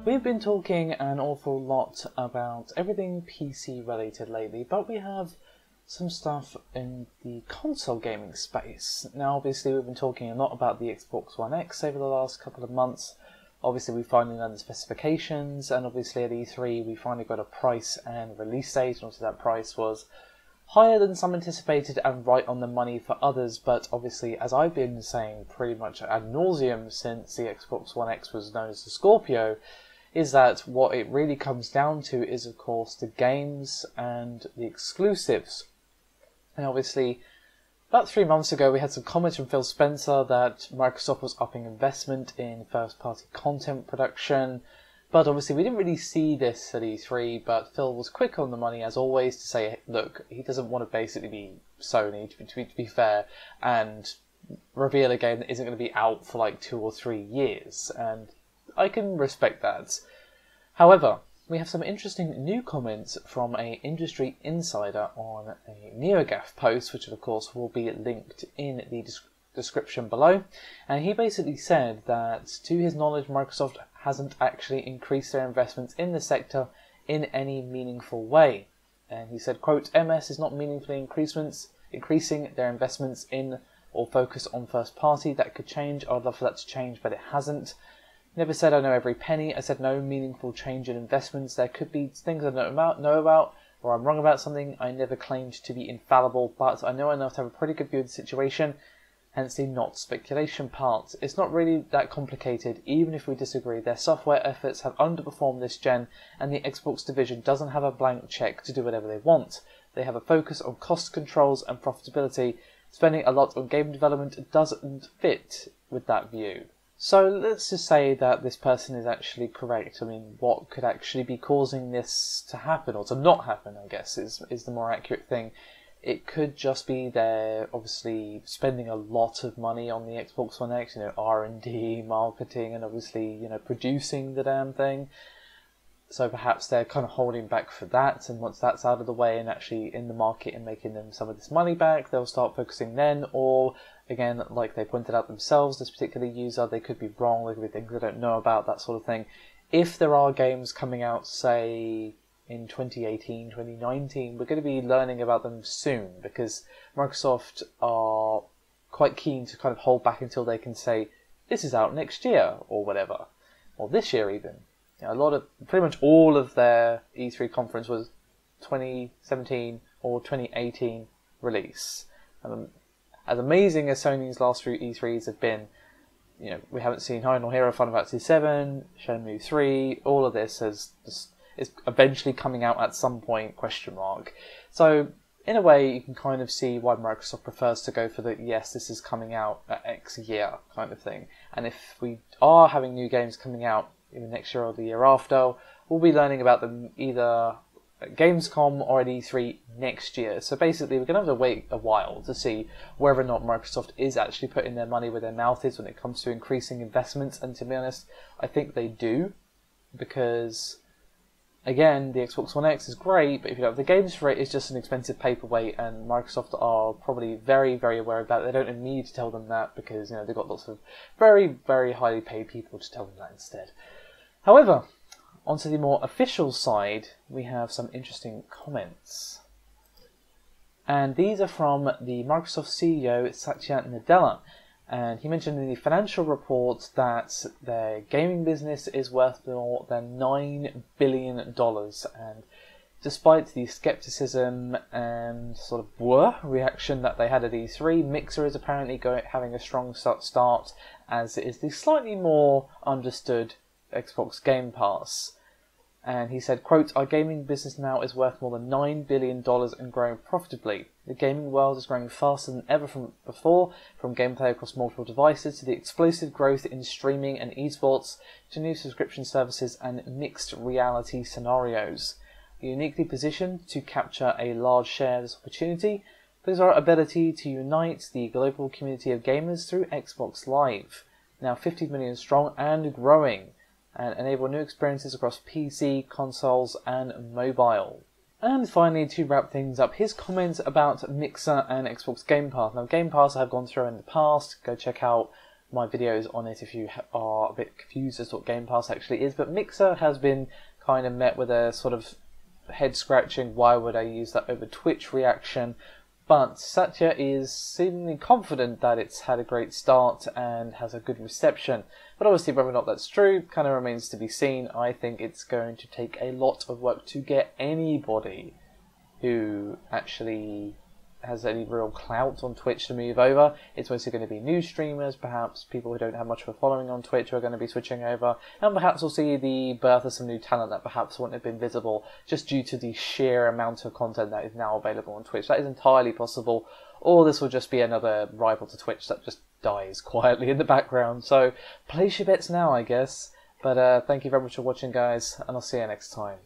We've been talking an awful lot about everything PC related lately, but we have some stuff in the console gaming space. Now obviously we've been talking a lot about the Xbox One X over the last couple of months. Obviously we finally learned the specifications, and obviously at E3 we finally got a price and release date, and also that price was higher than some anticipated and right on the money for others, but obviously, as I've been saying pretty much ad nauseum since the Xbox One X was known as the Scorpio, is that what it really comes down to is, of course, the games and the exclusives. And obviously, about 3 months ago, we had some comments from Phil Spencer that Microsoft was upping investment in first-party content production. But obviously, we didn't really see this at E3, but Phil was quick on the money, as always, to say, look, he doesn't want to basically be Sony, to be fair, and reveal a game that isn't going to be out for like 2 or 3 years. And I can respect that. However, we have some interesting new comments from an industry insider on a NeoGAF post, which of course will be linked in the description below. And he basically said that, to his knowledge, Microsoft hasn't actually increased their investments in the sector in any meaningful way. And he said, quote, MS is not meaningfully increasing their investments in or focus on first party. That could change. I would love for that to change, but it hasn't. Never said I know every penny. I said no meaningful change in investments. There could be things I don't know about, or I'm wrong about something. I never claimed to be infallible, but I know enough to have a pretty good view of the situation, hence the not speculation part. It's not really that complicated, even if we disagree. Their software efforts have underperformed this gen, and the Xbox division doesn't have a blank check to do whatever they want. They have a focus on cost controls and profitability. Spending a lot on game development doesn't fit with that view. So let's just say that this person is actually correct. I mean, what could actually be causing this to happen, or to not happen, I guess, is the more accurate thing. It could just be they're obviously spending a lot of money on the Xbox One X, R&D, marketing, and obviously, producing the damn thing. So perhaps they're kind of holding back for that, and once that's out of the way and actually in the market and making them some of this money back, they'll start focusing then. Or again, like they pointed out themselves, this particular user, they could be wrong, there could be things they don't know about, that sort of thing. If there are games coming out, say, in 2018, 2019, we're going to be learning about them soon, because Microsoft are quite keen to kind of hold back until they can say, this is out next year, or whatever, or this year even. Pretty much all of their E3 conference was 2017 or 2018 release. As amazing as Sony's last few E3s have been, we haven't seen High nor Hero, Final Fantasy 7, Shenmue 3, all of this is eventually coming out at some point, question mark. So, in a way, you can kind of see why Microsoft prefers to go for the, yes, this is coming out at X year kind of thing. And if we are having new games coming out even next year or the year after, we'll be learning about them either at Gamescom or at E3 next year. So basically, we're going to have to wait a while to see whether or not Microsoft is actually putting their money where their mouth is when it comes to increasing investments. And to be honest, I think they do, because again, the Xbox One X is great, but if you don't have the games for it, it's just an expensive paperweight, and Microsoft are probably very, very aware of that. They don't need to tell them that, because they've got lots of very, very highly paid people to tell them that instead. However, onto the more official side, we have some interesting comments. And these are from the Microsoft CEO, Satya Nadella. And he mentioned in the financial report that their gaming business is worth more than $9 billion. And despite the skepticism and sort of reaction that they had at E3, Mixer is apparently having a strong start, as it is the slightly more understood Xbox Game Pass. And he said, quote, our gaming business now is worth more than $9 billion and growing profitably. The gaming world is growing faster than ever before, from gameplay across multiple devices to the explosive growth in streaming and esports to new subscription services and mixed reality scenarios. We are uniquely positioned to capture a large share of this opportunity because of our ability to unite the global community of gamers through Xbox Live, now 50 million strong and growing, and enable new experiences across PC, consoles, and mobile. And finally, to wrap things up, his comments about Mixer and Xbox Game Pass. Now, Game Pass I have gone through in the past. Go check out my videos on it if you are a bit confused as to what Game Pass actually is. But Mixer has been kind of met with a sort of head scratching, why would I use that over Twitch reaction? But Satya is seemingly confident that it's had a great start and has a good reception. But obviously whether or not that's true kind of remains to be seen. I think it's going to take a lot of work to get anybody who actually has any real clout on Twitch to move over. It's mostly going to be new streamers, perhaps people who don't have much of a following on Twitch who are going to be switching over, and perhaps we'll see the birth of some new talent that perhaps wouldn't have been visible just due to the sheer amount of content that is now available on Twitch. That is entirely possible, or this will just be another rival to Twitch that just dies quietly in the background. So place your bets now, I guess. But thank you very much for watching, guys, and I'll see you next time.